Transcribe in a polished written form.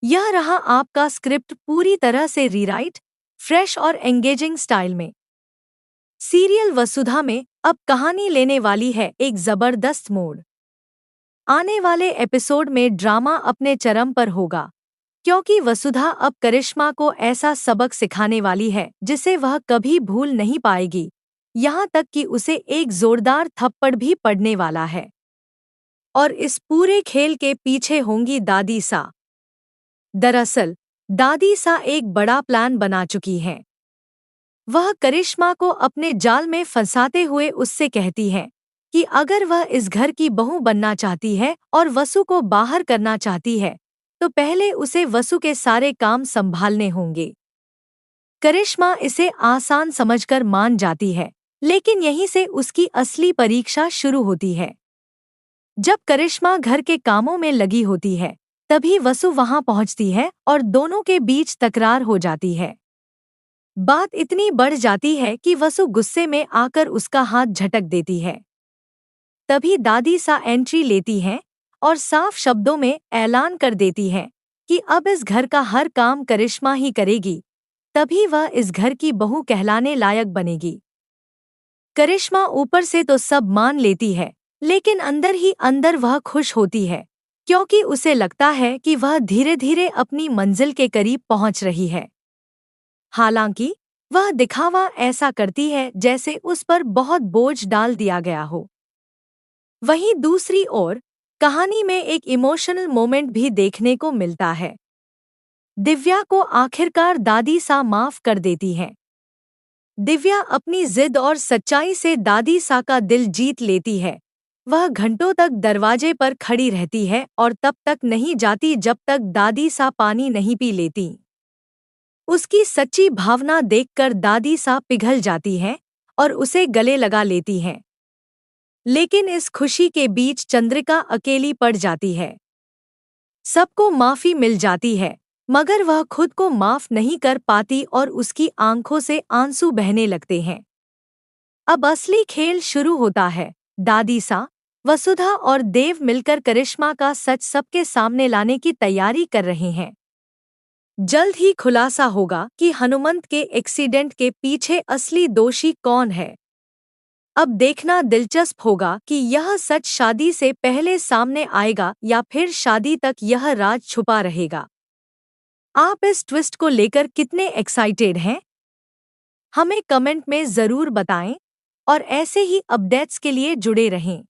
यह रहा आपका स्क्रिप्ट पूरी तरह से रीराइट, फ्रेश और एंगेजिंग स्टाइल में। सीरियल वसुधा में अब कहानी लेने वाली है एक जबरदस्त मोड़। आने वाले एपिसोड में ड्रामा अपने चरम पर होगा, क्योंकि वसुधा अब करिश्मा को ऐसा सबक सिखाने वाली है जिसे वह कभी भूल नहीं पाएगी, यहाँ तक कि उसे एक जोरदार थप्पड़ भी पड़ने वाला है। और इस पूरे खेल के पीछे होंगी दादी सा। दरअसल दादी सा एक बड़ा प्लान बना चुकी हैं। वह करिश्मा को अपने जाल में फंसाते हुए उससे कहती है कि अगर वह इस घर की बहू बनना चाहती है और वसु को बाहर करना चाहती है तो पहले उसे वसु के सारे काम संभालने होंगे। करिश्मा इसे आसान समझकर मान जाती है, लेकिन यहीं से उसकी असली परीक्षा शुरू होती है। जब करिश्मा घर के कामों में लगी होती है, तभी वसु वहां पहुंचती है और दोनों के बीच तकरार हो जाती है। बात इतनी बढ़ जाती है कि वसु गुस्से में आकर उसका हाथ झटक देती है। तभी दादी सा एंट्री लेती हैं और साफ शब्दों में ऐलान कर देती हैं कि अब इस घर का हर काम करिश्मा ही करेगी, तभी वह इस घर की बहू कहलाने लायक बनेगी। करिश्मा ऊपर से तो सब मान लेती है, लेकिन अंदर ही अंदर वह खुश होती है, क्योंकि उसे लगता है कि वह धीरे धीरे अपनी मंजिल के करीब पहुंच रही है। हालांकि वह दिखावा ऐसा करती है जैसे उस पर बहुत बोझ डाल दिया गया हो। वहीं दूसरी ओर कहानी में एक इमोशनल मोमेंट भी देखने को मिलता है। दिव्या को आखिरकार दादी सा माफ कर देती है। दिव्या अपनी जिद और सच्चाई से दादी सा का दिल जीत लेती है। वह घंटों तक दरवाजे पर खड़ी रहती है और तब तक नहीं जाती जब तक दादी सा पानी नहीं पी लेती। उसकी सच्ची भावना देखकर दादी सा पिघल जाती हैं और उसे गले लगा लेती हैं। लेकिन इस खुशी के बीच चंद्रिका अकेली पड़ जाती है। सबको माफी मिल जाती है, मगर वह खुद को माफ नहीं कर पाती और उसकी आंखों से आंसू बहने लगते हैं। अब असली खेल शुरू होता है। दादी सा, वसुधा और देव मिलकर करिश्मा का सच सबके सामने लाने की तैयारी कर रहे हैं। जल्द ही खुलासा होगा कि हनुमंत के एक्सीडेंट के पीछे असली दोषी कौन है। अब देखना दिलचस्प होगा कि यह सच शादी से पहले सामने आएगा या फिर शादी तक यह राज छुपा रहेगा। आप इस ट्विस्ट को लेकर कितने एक्साइटेड हैं? हमें कमेंट में ज़रूर बताएं और ऐसे ही अपडेट्स के लिए जुड़े रहें।